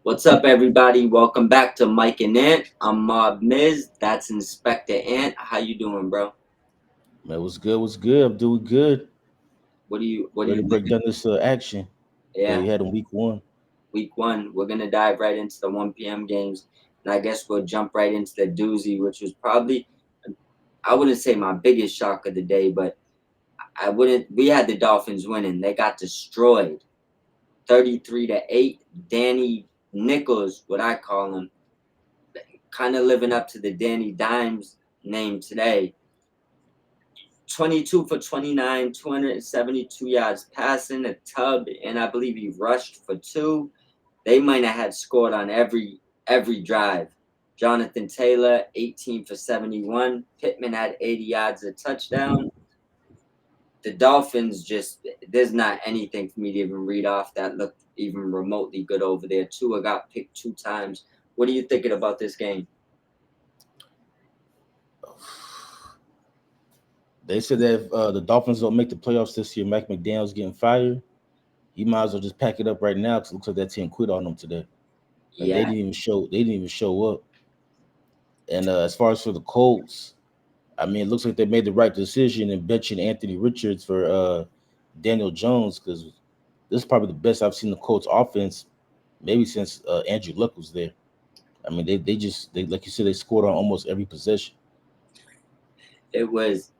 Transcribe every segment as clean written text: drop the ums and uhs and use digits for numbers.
What's up, everybody? Welcome back to Mike and Ant. I'm Mob Miz. That's Inspector Ant. How you doing, bro? Man, what's good? What's good? I'm doing good. What are you Ready to break looking? down this action that Yeah, we had in week one. week one. We're gonna dive right into the 1 p.m. games, and I guess we'll jump right into the doozy, which was probably I wouldn't say my biggest shock of the day, but I wouldn't. We had the Dolphins winning. They got destroyed, 33-8. Danny Nichols, what I call him, kind of living up to the Danny Dimes name today. 22 for 29, 272 yards passing, a tub, and I believe he rushed for two. They might have had scored on every drive. Jonathan Taylor, 18 for 71. Pittman had 80 yards, a touchdown. The Dolphins just there's not anything for me to even read off that looked even remotely good over there. Tua got picked two times. What are you thinking about this game? They said that if the Dolphins don't make the playoffs this year, Mac McDaniel's getting fired. He might as well just pack it up right now because it looks like that team quit on them today. Like they Yeah, didn't even show. They didn't even show up. And as far as for the Colts, I mean, it looks like they made the right decision in benching Anthony Richards for Daniel Jones because this is probably the best I've seen the Colts offense maybe since Andrew Luck was there. I mean, they like you said they scored on almost every possession. it was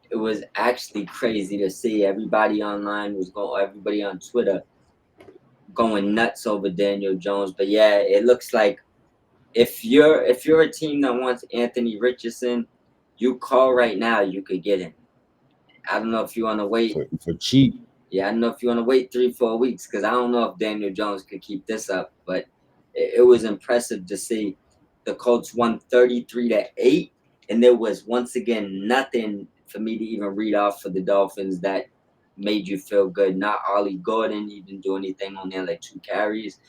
it was actually crazy to see. Everybody online was going, everybody on Twitter going nuts over Daniel Jones. But yeah, it looks like if you're a team that wants Anthony Richardson, you call right now, you could get him. I don't know if you want to wait. For cheap. Yeah, I don't know if you want to wait 3-4 weeks because I don't know if Daniel Jones could keep this up. But it was impressive to see the Colts won 33-8, and there was once again nothing for me to even read off for the Dolphins that made you feel good. Not Ollie Gordon, he didn't do anything on there, like two carries.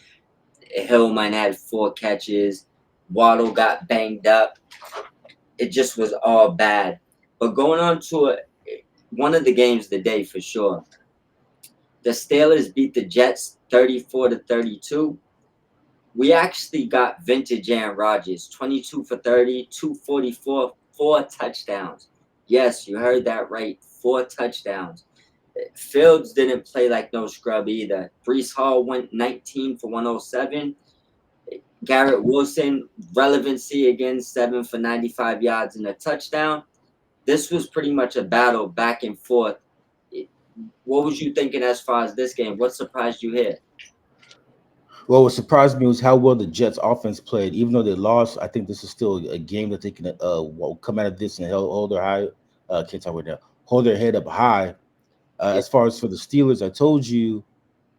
Hillman had four catches. Waddle got banged up. It just was all bad. But going on to one of the games of the day for sure. The Steelers beat the Jets 34-32. We actually got vintage Aaron Rodgers, 22 for 30, 244, four touchdowns. Yes, you heard that right. Four touchdowns. Fields didn't play like no scrub either. Brees Hall went 19 for 107. Garrett Wilson, relevancy again, 7 for 95 yards and a touchdown. This was pretty much a battle back and forth. What was you thinking as far as this game? What surprised you here? Well, what surprised me was how well the Jets offense played. Even though they lost, I think this is still a game that they can come out of this and hold their high. Can't talk right now. Hold their head up high. Yeah, As far as for the Steelers, I told you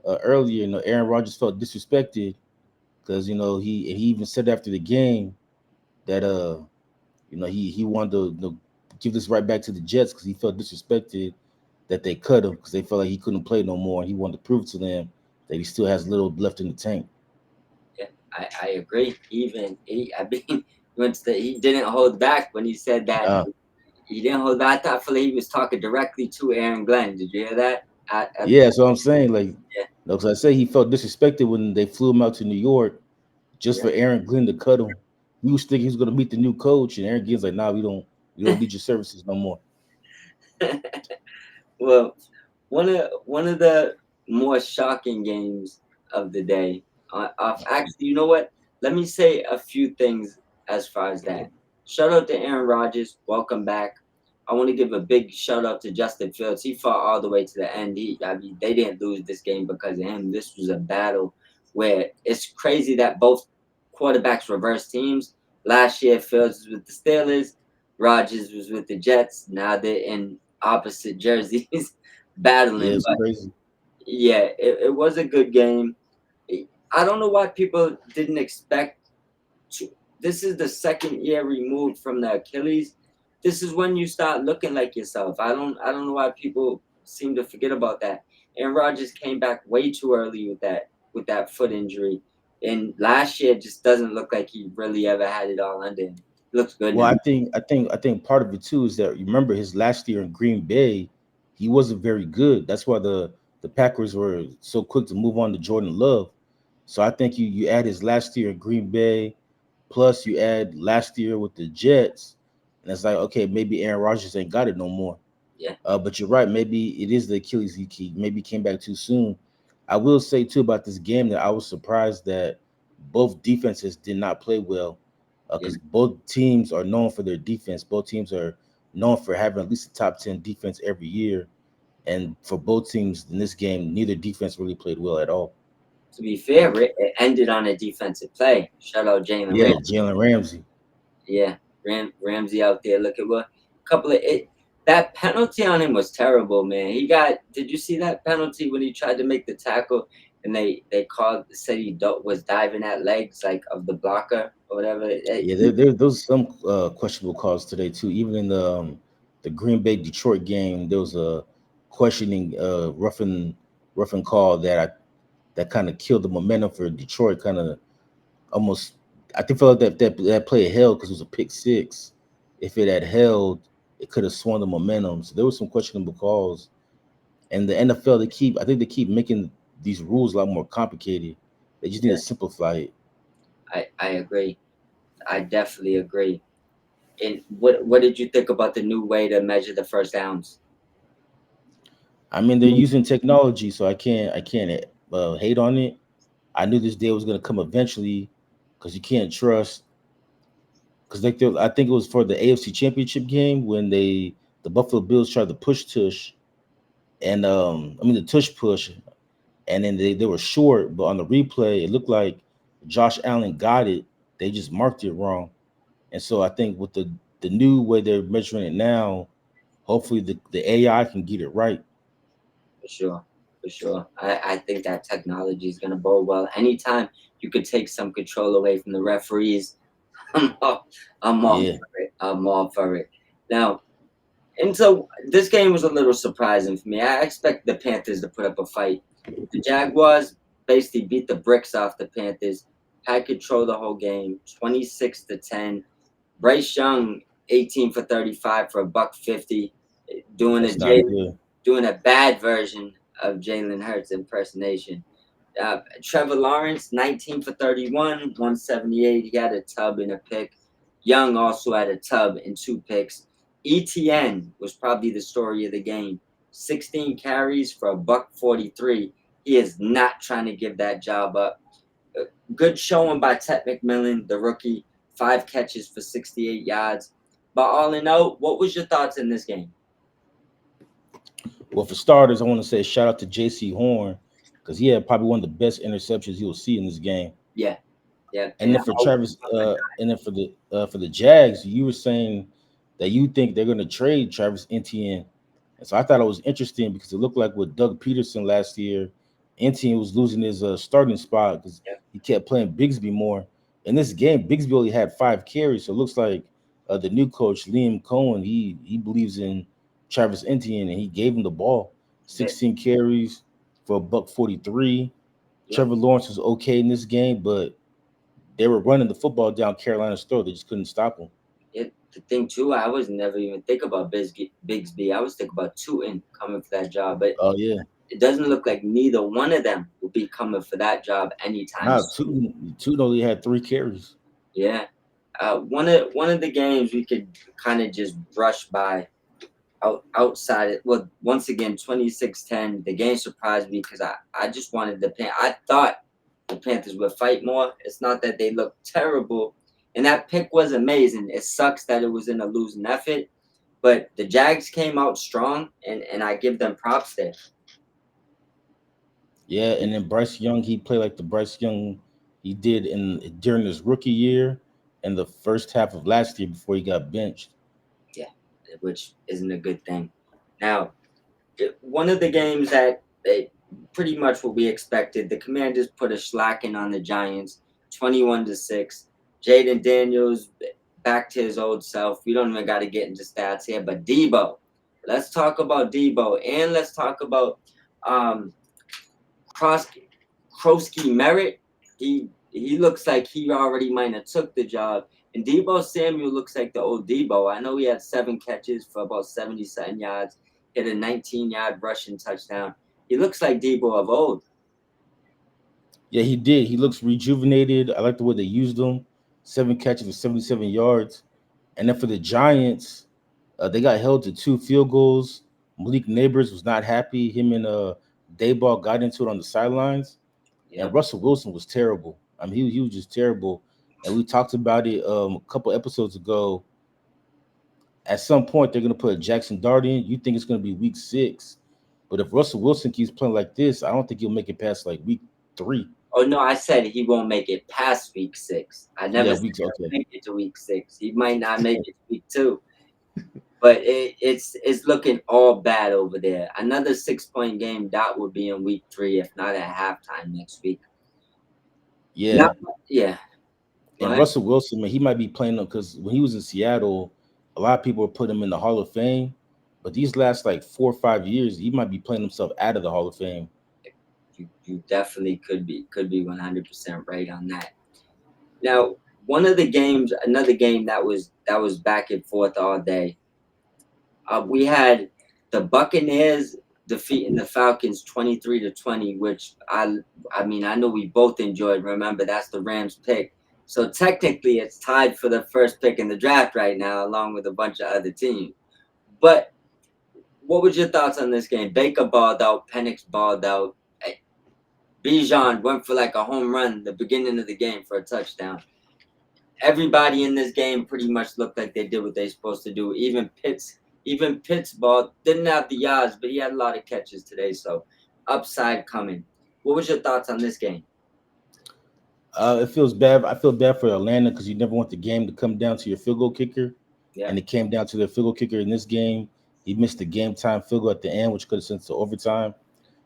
earlier. Aaron Rodgers felt disrespected because he even said after the game that he wanted to give this right back to the Jets because he felt disrespected that they cut him because they felt like he couldn't play no more and he wanted to prove to them that he still has a little left in the tank. yeah, I agree. Even I mean, he didn't hold back when he said that. Uh, He didn't hold back. I feel like he was talking directly to Aaron Glenn. Did you hear that? yeah, so I'm saying like, Yeah, because I say he felt disrespected when they flew him out to New York just yeah. for Aaron Glenn to cut him. We was thinking he was going to meet the new coach, and Aaron Glenn's like, "Nah, we don't need your services no more." Well, one of the more shocking games of the day. Actually, you know what? Let me say a few things as far as that. Shout out to Aaron Rodgers. Welcome back. I want to give a big shout out to Justin Fields. He fought all the way to the end. I mean, they didn't lose this game because of him. This was a battle where it's crazy that both quarterbacks reverse teams. Last year, Fields was with the Steelers. Rodgers was with the Jets. Now they're in opposite jerseys Yeah, battling. it's But crazy. yeah, it was a good game. I don't know why people didn't expect to. This is the second year removed from the Achilles. This is when you start looking like yourself. I don't know why people seem to forget about that. And Rodgers came back way too early with that foot injury. And last year just doesn't look like he really ever had it all under him. Looks good Well, now. I think part of it too is that you remember his last year in Green Bay, he wasn't very good. That's why the Packers were so quick to move on to Jordan Love. So I think you add his last year in Green Bay, plus you add last year with the Jets, and it's like okay, maybe Aaron Rodgers ain't got it no more. Yeah, But you're right, maybe it is the Achilles he maybe came back too soon. I will say too about this game that I was surprised that both defenses did not play well, yeah. because both teams are known for their defense. Both teams are known for having at least a top 10 defense every year. And for both teams in this game, neither defense really played well at all. To be fair, it ended on a defensive play. Shout out Jalen Yeah, Ramsey. Jalen Ramsey. Yeah, Ramsey out there looking well. Couple of it. That penalty on him was terrible, man. He got. Did you see that penalty when he tried to make the tackle and they called said he was diving at legs like of the blocker or whatever? Yeah, those some questionable calls today too. Even in the Green Bay Detroit game, there was a questioning roughing call that kind of killed the momentum for Detroit. Kind of almost, I think felt like that play held because it was a pick six. If it had held, it could have swung the momentum. So there was some questionable calls. And the NFL, I think they keep making these rules a lot more complicated. They just need Yeah, to simplify it. I agree. I definitely agree. And what did you think about the new way to measure the first downs? I mean, they're using technology, so I can't hate on it. I knew this day was gonna come eventually, because you can't trust. Because I think it was for the AFC Championship game when the Buffalo Bills tried to push tush, and I mean the tush push, and then they were short, but on the replay it looked like Josh Allen got it. They just marked it wrong, and so I think with the new way they're measuring it now, hopefully the AI can get it right. For sure, for sure. I think that technology is gonna bode well. Anytime you could take some control away from the referees, I'm all, I'm all Yeah, for it. I'm all for it. Now, and so this game was a little surprising for me. I expect the Panthers to put up a fight. The Jaguars basically beat the bricks off the Panthers, had control the whole game, 26-10. Bryce Young, 18 for 35 for a buck 50, doing a that's not J, good. doing a bad version of Jalen Hurts impersonation. Trevor Lawrence, 19 for 31, 178. He had a tub and a pick. Young also had a tub and two picks. ETN was probably the story of the game. 16 carries for a buck 43. He is not trying to give that job up. Uh, Good showing by Ted McMillan, the rookie. 5 catches for 68 yards. But all in all, what was your thoughts in this game? Well, for starters, I want to say shout out to J.C. Horn, because he had probably one of the best interceptions you'll see in this game. Yeah, yeah. And And then for Travis, and then for the Jags, you were saying that you think they're going to trade Travis Etienne, and so I thought it was interesting because it looked like with Doug Peterson last year, Etienne was losing his starting spot because yeah, he kept playing Bigsby more. In this game, Bigsby only had 5 carries, so it looks like the new coach Liam Cohen he believes in Travis Etienne, and he gave him the ball, yeah, 16 carries for a buck 43. yeah. Trevor Lawrence was okay in this game, but they were running the football down Carolina's throat. They just couldn't stop them. The thing too, I was never even think about Bigsby. I was thinking about Tootin coming for that job, but Oh yeah, it doesn't look like neither one of them will be coming for that job anytime nah, soon. two only had 3 carries. Yeah, one of the games we could kind of just brush by outside it. Well, once again, 26-10. The game surprised me because I just wanted I thought the Panthers would fight more. It's not that they look terrible, and that pick was amazing. It sucks that it was in a losing effort, but the Jags came out strong, and I give them props there. Yeah, and then Bryce Young, he played like the Bryce Young he did in during his rookie year and the first half of last year before he got benched. Yeah, which isn't a good thing. Now, one of the games that they pretty much what we expected. The Commanders put a slacking on the Giants, 21-6. Jaden Daniels back to his old self. We don't even got to get into stats here, but Debo. Let's talk about Debo, and let's talk about um, Kros- Krosky Merritt. He looks like he already might have took the job. And Debo Samuel looks like the old Debo. I know he had 7 catches for about 77 yards, hit a 19-yard rushing touchdown. He looks like Debo of old. Yeah, he did. He looks rejuvenated. I like the way they used him. 7 catches for 77 yards. And then for the Giants, they got held to 2 field goals. Malik Neighbors was not happy. Him and Dayball got into it on the sidelines. And Yep. Russell Wilson was terrible. I mean, he was just terrible. And we talked about it a couple episodes ago. At some point, they're going to put Jackson Dart in. You think it's going to be week 6. But if Russell Wilson keeps playing like this, I don't think he'll make it past like week 3. Oh no, I said he won't make it past week 6. I never Yeah, said weeks. he'll Okay. make it to week 6. He might not make it to week 2, but it's looking all bad over there. Another 6 point game that would be in week 3, if not at halftime next week. Not, Yeah. yeah. Go And ahead. Russell Wilson, man, he might be playing them because when he was in Seattle, a lot of people were putting him in the Hall of Fame. But these last like 4 or 5 years, he might be playing himself out of the Hall of Fame. You definitely could be 100% right on that. Now, one of the games, another game that was back and forth all day. We had the Buccaneers defeating the Falcons 23-20, which I mean I know we both enjoyed. Remember, that's the Rams pick. So technically it's tied for the first pick in the draft right now, along with a bunch of other teams. But what was your thoughts on this game? Baker balled out, Penix balled out. Bijan went for like a home run the beginning of the game for a touchdown. Everybody in this game pretty much looked like they did what they're supposed to do. Even Pitts ball didn't have the yards, but he had a lot of catches today. So upside coming. What was your thoughts on this game? It feels bad. I feel bad for Atlanta because you never want the game to come down to your field goal kicker, Yeah, and it came down to their field goal kicker in this game. He missed the game time field goal at the end, which could have sent us to overtime.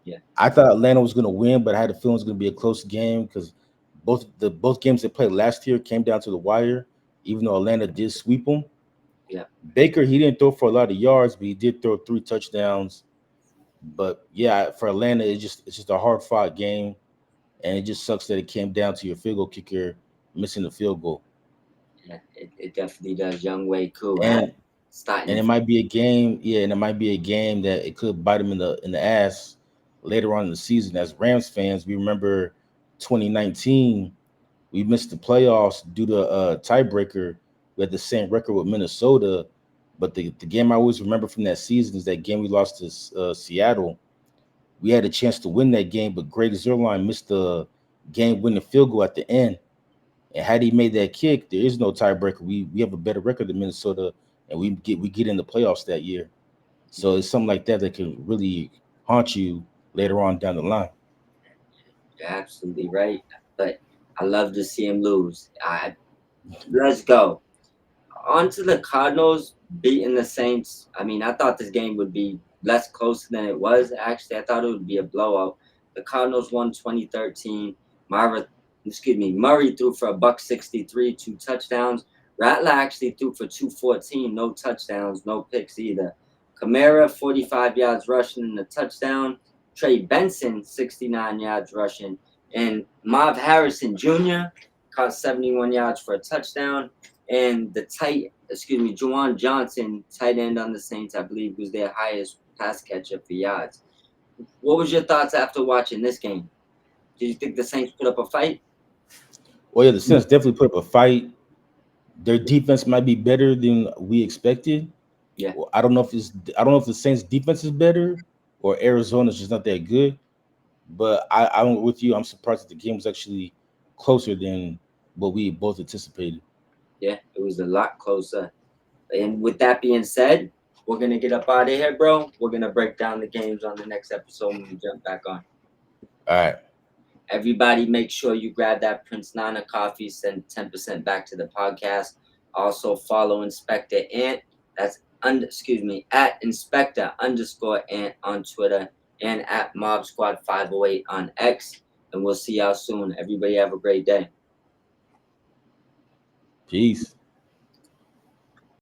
yeah, I thought Atlanta was going to win, but I had a feeling it was going to be a close game because both games they played last year came down to the wire. Even though Atlanta did sweep them, yeah, Baker he didn't throw for a lot of yards, but he did throw 3 touchdowns. But yeah, for Atlanta, it's just a hard fought game, and it just sucks that it came down to your field goal kicker missing the field goal. yeah. It definitely does. Young Wei Koo, huh? And Starting and to it might be a game, yeah, and it might be a game that it could bite them in the ass later on in the season. As Rams fans, we remember 2019, we missed the playoffs due to a tiebreaker. We had the same record with Minnesota, but the game I always remember from that season is that game we lost to Seattle. We had a chance to win that game, but Greg Zerline missed the game-winning field goal at the end. And had he made that kick, there is no tiebreaker. We have a better record than Minnesota, and we get in the playoffs that year. So it's something like that that can really haunt you later on down the line. You're absolutely right. But I love to see him lose. Let's go. On to the Cardinals beating the Saints. I mean, I thought this game would be less close than it was. Actually, I thought it would be a blowout. The Cardinals won 2013. Murray threw for a buck 63, 2 touchdowns. Rattler actually threw for 214, no touchdowns, no picks either. Kamara 45 yards rushing and a touchdown. Trey Benson 69 yards rushing, and Marv Harrison Jr. caught 71 yards for a touchdown. And Juwan Johnson, tight end on the Saints, I believe, was their highest pass catcher for yards. What was your thoughts after watching this game? Did you think the Saints put up a fight? Well, yeah, the Saints definitely put up a fight. Their defense might be better than we expected. Yeah, Well, I don't know if the Saints defense is better or Arizona's just not that good. But I'm with you. I'm surprised that the game was actually closer than what we both anticipated. yeah, it was a lot closer. And with that being said, we're gonna get up out of here, bro. We're gonna break down the games on the next episode when we jump back on. All right. Everybody, make sure you grab that Prince Nana coffee. Send 10% back to the podcast. Also follow Inspector Ant. That's at Inspector underscore Ant on Twitter and at Mob Squad 508 on X. And we'll see y'all soon. Everybody have a great day. Peace.